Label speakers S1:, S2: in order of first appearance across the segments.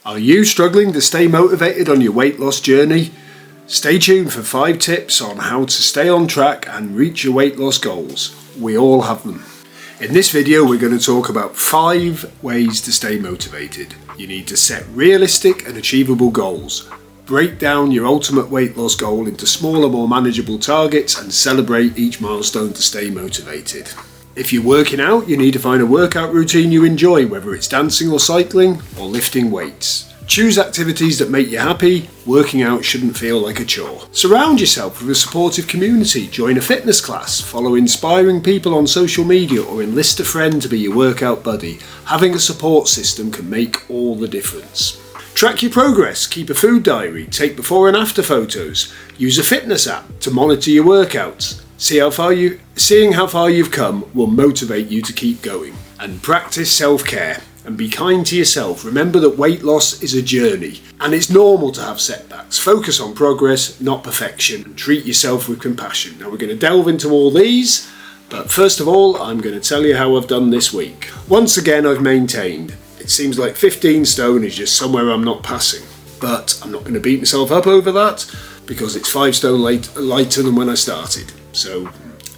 S1: Are you struggling to stay motivated on your weight loss journey? Stay tuned for 5 tips on how to stay on track and reach your weight loss goals. We all have them. In this video we're going to talk about 5 ways to stay motivated. You need to set realistic and achievable goals. Break down your ultimate weight loss goal into smaller, more manageable targets and celebrate each milestone to stay motivated. If you're working out, you need to find a workout routine you enjoy, whether it's dancing or cycling or lifting weights. Choose activities that make you happy. Working out shouldn't feel like a chore. Surround yourself with a supportive community. Join a fitness class, follow inspiring people on social media, or enlist a friend to be your workout buddy. Having a support system can make all the difference. Track your progress, keep a food diary, take before and after photos, use a fitness app to monitor your workouts. Seeing how far you've come will motivate you to keep going. And practice self-care and be kind to yourself. Remember that weight loss is a journey and it's normal to have setbacks. Focus on progress, not perfection, and treat yourself with compassion. Now we're going to delve into all these, but first of all I'm going to tell you how I've done this week. Once again I've maintained. It seems like 15 stone is just somewhere I'm not passing, but I'm not going to beat myself up over that because it's 5 stone lighter than when I started. So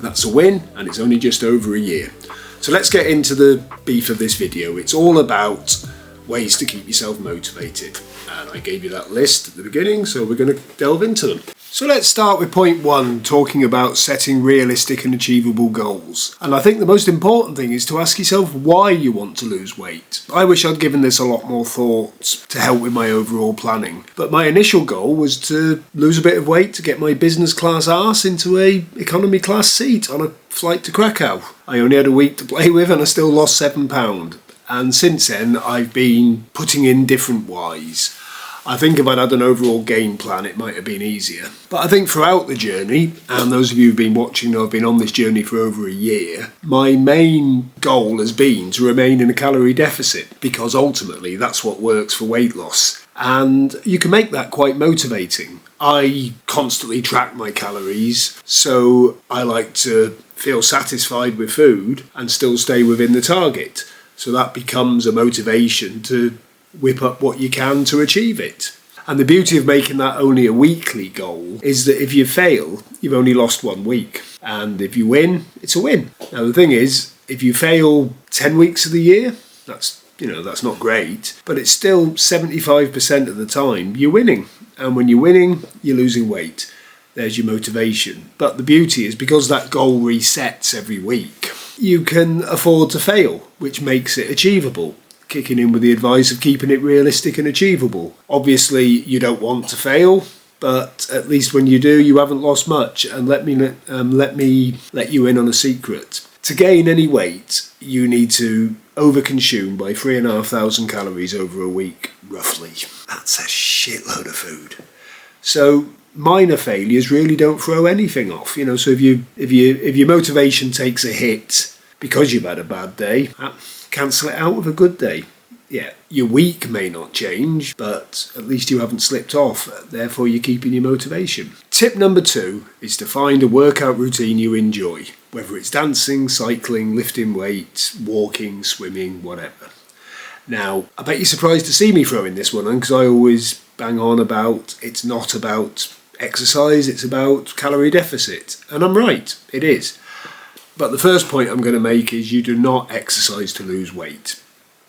S1: that's a win, and it's only just over a year. So let's get into the beef of this video. It's all about ways to keep yourself motivated. And I gave you that list at the beginning, so we're going to delve into them. So let's start with point 1, talking about setting realistic and achievable goals. And I think the most important thing is to ask yourself why you want to lose weight. I wish I'd given this a lot more thought to help with my overall planning. But my initial goal was to lose a bit of weight to get my business class arse into a economy class seat on a flight to Krakow. I only had a week to play with and I still lost £7. And since then I've been putting in different whys. I think if I'd had an overall game plan, it might have been easier. But I think throughout the journey, and those of you who've been watching know I've been on this journey for over a year, my main goal has been to remain in a calorie deficit, because ultimately that's what works for weight loss. And you can make that quite motivating. I constantly track my calories, so I like to feel satisfied with food and still stay within the target. So that becomes a motivation to whip up what you can to achieve it. And the beauty of making that only a weekly goal is that if you fail, you've only lost 1 week. And if you win, it's a win. Now the thing is, if you fail 10 weeks of the year, that's not great, but it's still 75% of the time you're winning. And when you're winning, you're losing weight. There's your motivation. But the beauty is, because that goal resets every week, you can afford to fail, which makes it achievable. Kicking in with the advice of keeping it realistic and achievable. Obviously you don't want to fail, but at least when you do, you haven't lost much. And let me let you in on a secret. To gain any weight, you need to overconsume by 3,500 calories over a week, roughly. That's a shitload of food. So minor failures really don't throw anything off. So if your motivation takes a hit because you've had a bad day, cancel it out with a good day. Yeah, your week may not change, but at least you haven't slipped off, therefore you're keeping your motivation. Tip number 2 is to find a workout routine you enjoy, whether it's dancing, cycling, lifting weights, walking, swimming, whatever. Now, I bet you're surprised to see me throwing this one on, because I always bang on about it's not about exercise, it's about calorie deficit. And I'm right, it is. But the first point I'm going to make is you do not exercise to lose weight.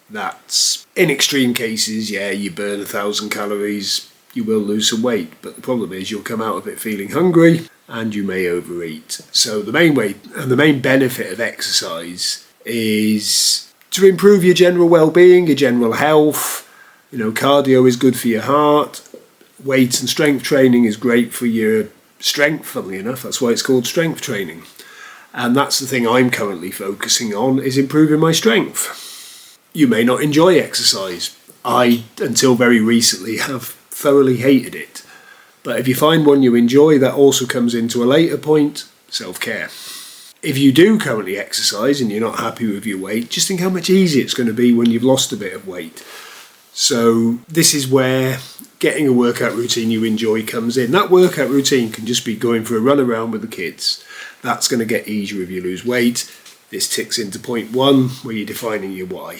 S1: That's, in extreme cases, yeah, you burn 1,000 calories, you will lose some weight. But the problem is you'll come out of it feeling hungry and you may overeat. So the main benefit of exercise is to improve your general well-being, your general health. Cardio is good for your heart. Weight and strength training is great for your strength, funnily enough. That's why it's called strength training. And that's the thing I'm currently focusing on, is improving my strength. You may not enjoy exercise. I, until very recently, have thoroughly hated it. But if you find one you enjoy, that also comes into a later point, self-care. If you do currently exercise and you're not happy with your weight, just think how much easier it's going to be when you've lost a bit of weight. So this is where getting a workout routine you enjoy comes in. That workout routine can just be going for a run around with the kids. That's going to get easier if you lose weight. This ticks into point 1, where you're defining your why.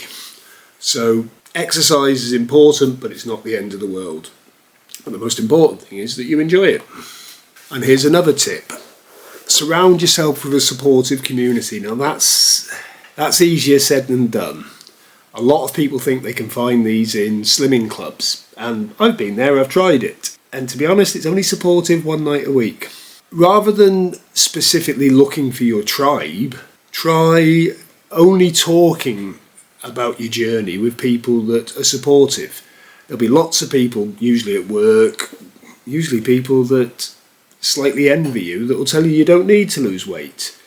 S1: So Exercise is important, but it's not the end of the world. And the most important thing is that you enjoy it. And here's another tip. Surround yourself with a supportive community. Now that's easier said than done. A lot of people think they can find these in slimming clubs, and I've been there, I've tried it. And to be honest, it's only supportive one night a week. Rather than specifically looking for your tribe, try only talking about your journey with people that are supportive. There'll be lots of people, usually at work, usually people that slightly envy you, that will tell you don't need to lose weight.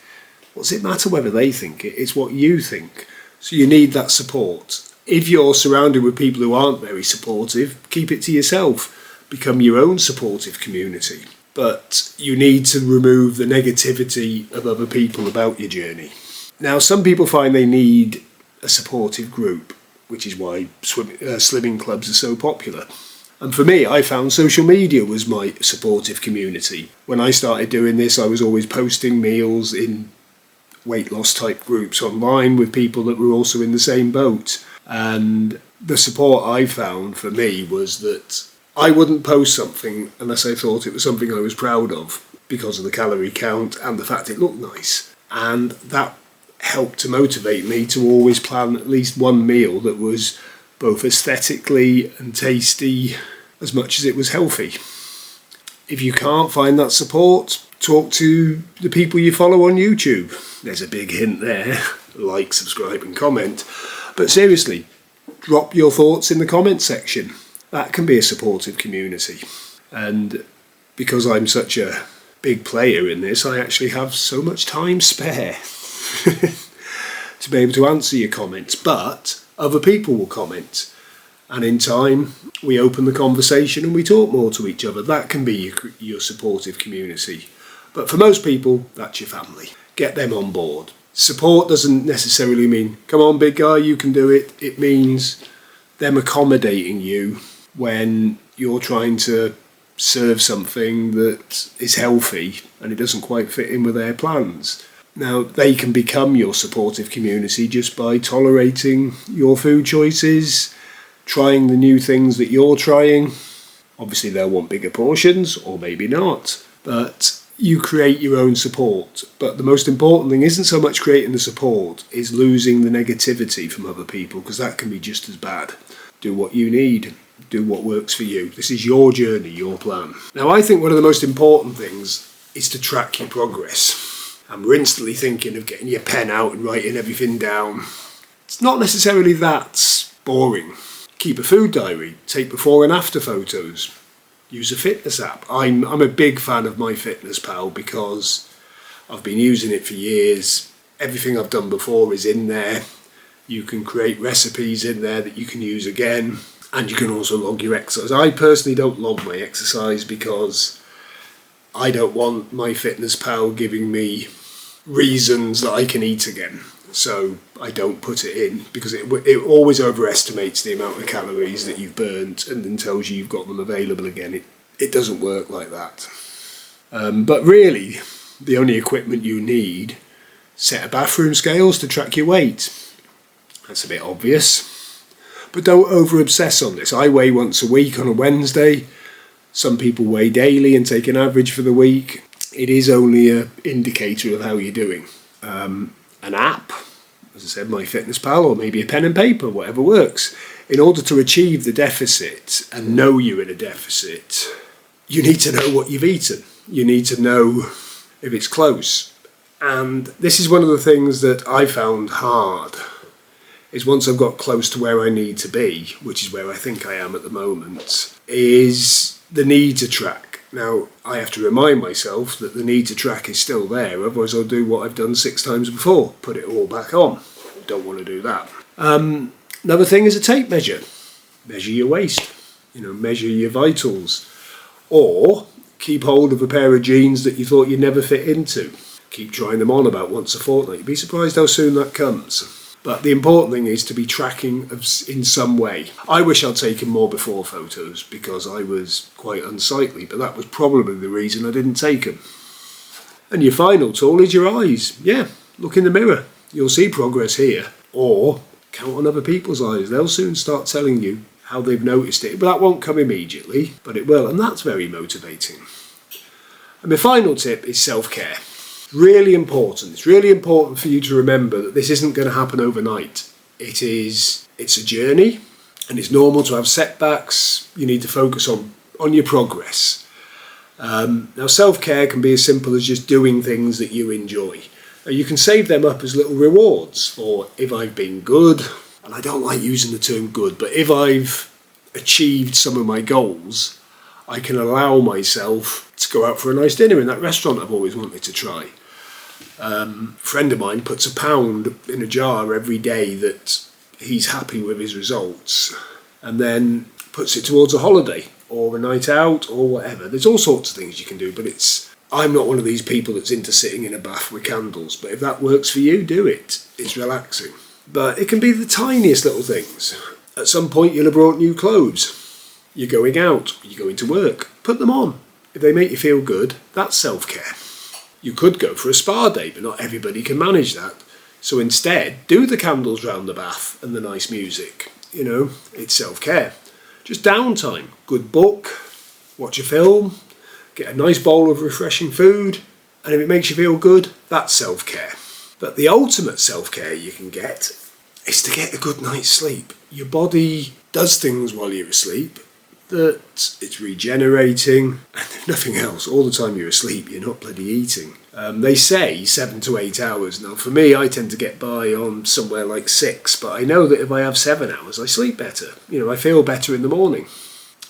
S1: What does it matter whether they think it? It's what you think. So you need that support. If you're surrounded with people who aren't very supportive, keep it to yourself. Become your own supportive community. But you need to remove the negativity of other people about your journey. Now, some people find they need a supportive group, which is why slimming clubs are so popular. And for me, I found social media was my supportive community. When I started doing this, I was always posting meals in weight loss type groups online with people that were also in the same boat. And the support I found for me was that I wouldn't post something unless I thought it was something I was proud of, because of the calorie count and the fact it looked nice. And that helped to motivate me to always plan at least one meal that was both aesthetically and tasty as much as it was healthy. If you can't find that support, talk to the people you follow on YouTube. There's a big hint there. Like, subscribe and comment. But seriously, drop your thoughts in the comment section. That can be a supportive community. And because I'm such a big player in this, I actually have so much time spare to be able to answer your comments. But other people will comment. And in time, we open the conversation and we talk more to each other. That can be your supportive community. But for most people, that's your family. Get them on board. Support doesn't necessarily mean, come on big guy, you can do it. It means them accommodating you when you're trying to serve something that is healthy and it doesn't quite fit in with their plans. Now, they can become your supportive community just by tolerating your food choices, trying the new things that you're trying. Obviously, they'll want bigger portions, or maybe not, but you create your own support. But the most important thing isn't so much creating the support, is losing the negativity from other people, because that can be just as bad. Do what you need. Do what works for you. This is your journey, your plan. Now, I think one of the most important things is to track your progress. And we're instantly thinking of getting your pen out and writing everything down. It's not necessarily that boring. Keep a food diary. Take before and after photos. Use a fitness app. I'm a big fan of MyFitnessPal because I've been using it for years. Everything I've done before is in there. You can create recipes in there that you can use again. And you can also log your exercise. I personally don't log my exercise because I don't want MyFitnessPal giving me reasons that I can eat again. So I don't put it in because it always overestimates the amount of calories that you've burnt and then tells you you've got them available again. It doesn't work like that. But really, the only equipment you need, set of bathroom scales to track your weight. That's a bit obvious. But don't over-obsess on this. I weigh once a week on a Wednesday. Some people weigh daily and take an average for the week. It is only an indicator of how you're doing. An app, as I said, MyFitnessPal, or maybe a pen and paper, whatever works. In order to achieve the deficit and know you're in a deficit, you need to know what you've eaten. You need to know if it's close. And this is one of the things that I found hard, is once I've got close to where I need to be, which is where I think I am at the moment, is the need to track. Now, I have to remind myself that the need to track is still there, otherwise I'll do what I've done 6 times before, put it all back on. Don't want to do that. Another thing is a tape measure. Measure your waist, measure your vitals. Or keep hold of a pair of jeans that you thought you'd never fit into. Keep trying them on about once a fortnight. You'd be surprised how soon that comes. But the important thing is to be tracking in some way. I wish I'd taken more before photos because I was quite unsightly, but that was probably the reason I didn't take them. And your final tool is your eyes. Yeah, look in the mirror. You'll see progress here. Or count on other people's eyes. They'll soon start telling you how they've noticed it, but that won't come immediately, but it will, and that's very motivating. And my final tip is self-care. Really important. It's really important for you to remember that this isn't going to happen overnight. It's a journey, and it's normal to have setbacks. You need to focus on your progress. Now, self-care can be as simple as just doing things that you enjoy. Now, you can save them up as little rewards for if I've been good, and I don't like using the term good, but if I've achieved some of my goals, I can allow myself to go out for a nice dinner in that restaurant I've always wanted to try. A friend of mine puts £1 in a jar every day that he's happy with his results, and then puts it towards a holiday or a night out or whatever. There's all sorts of things you can do, but I'm not one of these people that's into sitting in a bath with candles, but if that works for you, do it. It's relaxing. But it can be the tiniest little things. At some point you'll have brought new clothes. You're going out, you're going to work, put them on. If they make you feel good, that's self-care. You could go for a spa day, but not everybody can manage that. So instead, do the candles round the bath and the nice music. You know, it's self-care. Just downtime, good book, watch a film, get a nice bowl of refreshing food, and if it makes you feel good, that's self-care. But the ultimate self-care you can get is to get a good night's sleep. Your body does things while you're asleep, that it's regenerating, and if nothing else, all the time you're asleep, you're not bloody eating. They say 7 to 8 hours. Now for me, I tend to get by on somewhere like 6, but I know that if I have 7 hours, I sleep better. You know, I feel better in the morning.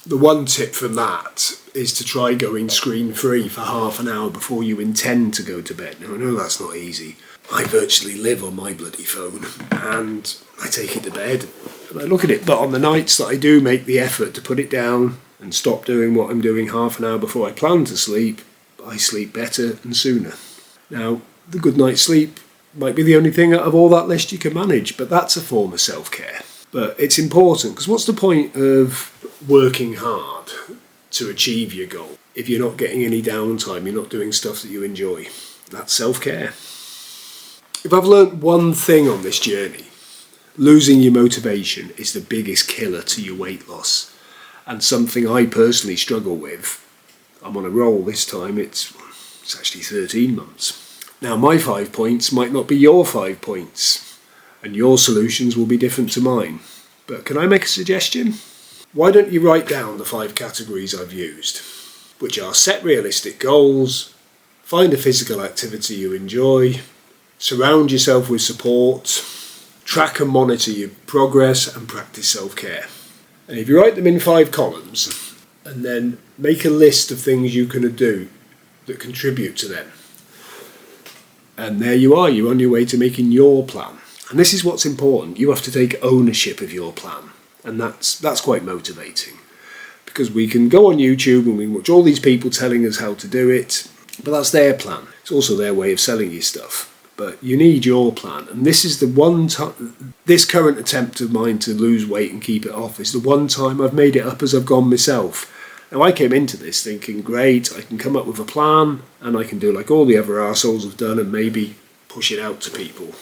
S1: The one tip from that is to try going screen-free for half an hour before you intend to go to bed. Now I know that's not easy. I virtually live on my bloody phone, and I take it to bed and I look at it. But on the nights that I do make the effort to put it down and stop doing what I'm doing half an hour before I plan to sleep, I sleep better and sooner. Now, the good night's sleep might be the only thing out of all that list you can manage, but that's a form of self-care. But it's important, because what's the point of working hard to achieve your goal if you're not getting any downtime, you're not doing stuff that you enjoy? That's self-care. If I've learnt one thing on this journey, losing your motivation is the biggest killer to your weight loss, and something I personally struggle with. I'm on a roll this time, it's actually 13 months. Now my 5 points might not be your 5 points, and your solutions will be different to mine. But can I make a suggestion? Why don't you write down the 5 categories I've used, which are set realistic goals, find a physical activity you enjoy, surround yourself with support, track and monitor your progress, and practice self-care. And if you write them in 5 columns, and then make a list of things you can do that contribute to them, and there you are, you're on your way to making your plan. And this is what's important, you have to take ownership of your plan, and that's quite motivating, because we can go on YouTube and we watch all these people telling us how to do it, but that's their plan. It's also their way of selling you stuff. But you need your plan, and this is the one time, this current attempt of mine to lose weight and keep it off is the one time I've made it up as I've gone myself. Now I came into this thinking, great, I can come up with a plan and I can do like all the other arseholes have done and maybe push it out to people.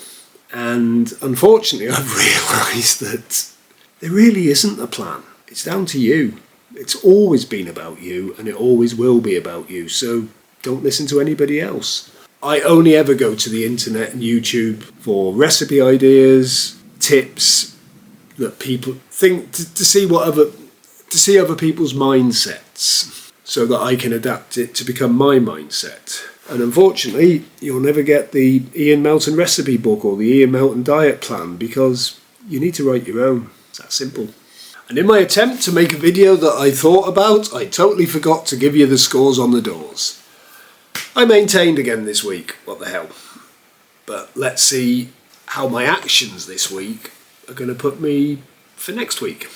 S1: And unfortunately I've realised that there really isn't a plan. It's down to you. It's always been about you, and it always will be about you, so don't listen to anybody else. I only ever go to the internet and YouTube for recipe ideas, tips that people think to see other people's mindsets, so that I can adapt it to become my mindset. And unfortunately, you'll never get the Ian Melton recipe book or the Ian Melton diet plan, because you need to write your own. It's that simple. And in my attempt to make a video that I thought about, I totally forgot to give you the scores on the doors. I maintained again this week, what the hell. But let's see how my actions this week are going to put me for next week.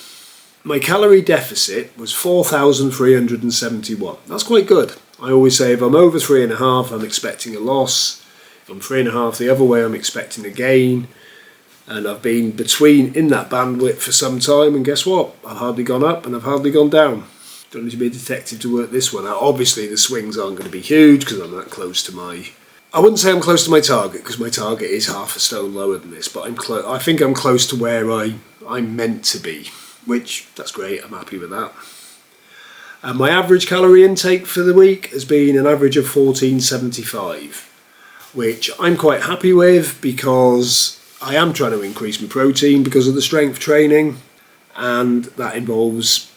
S1: My calorie deficit was 4,371. That's quite good. I always say if I'm over 3.5, I'm expecting a loss. If I'm 3.5 the other way, I'm expecting a gain. And I've been in that bandwidth for some time, and guess what? I've hardly gone up and I've hardly gone down. Don't need to be a detective to work this one out. Obviously the swings aren't going to be huge because I'm that close to my I wouldn't say I'm close to my target, because my target is half a stone lower than this, but I think I'm close to where I'm meant to be, which, that's great, I'm happy with that. And my average calorie intake for the week has been an average of 1475, which I'm quite happy with, because I am trying to increase my protein because of the strength training, and that involves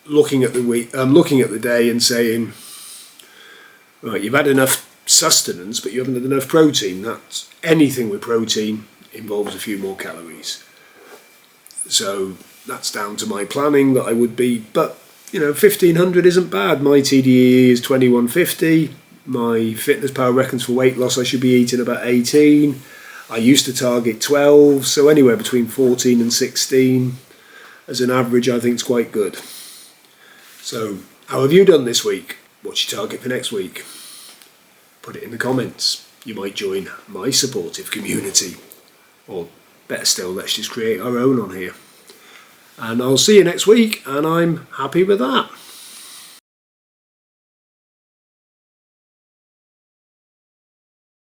S1: looking at the week, looking at the day and saying, right, you've had enough sustenance, but you haven't had enough protein. That's anything with protein involves a few more calories. So that's down to my planning that I would be, but 1500 isn't bad. My TDE is 2150. My fitness power reckons for weight loss I should be eating about 18. I used to target 12, so anywhere between 14 and 16 as an average I think is quite good. So how have you done this week? What's your target for next week? Put it in the comments. You might join my supportive community, or better still, let's just create our own on here. And I'll see you next week, and I'm happy with that.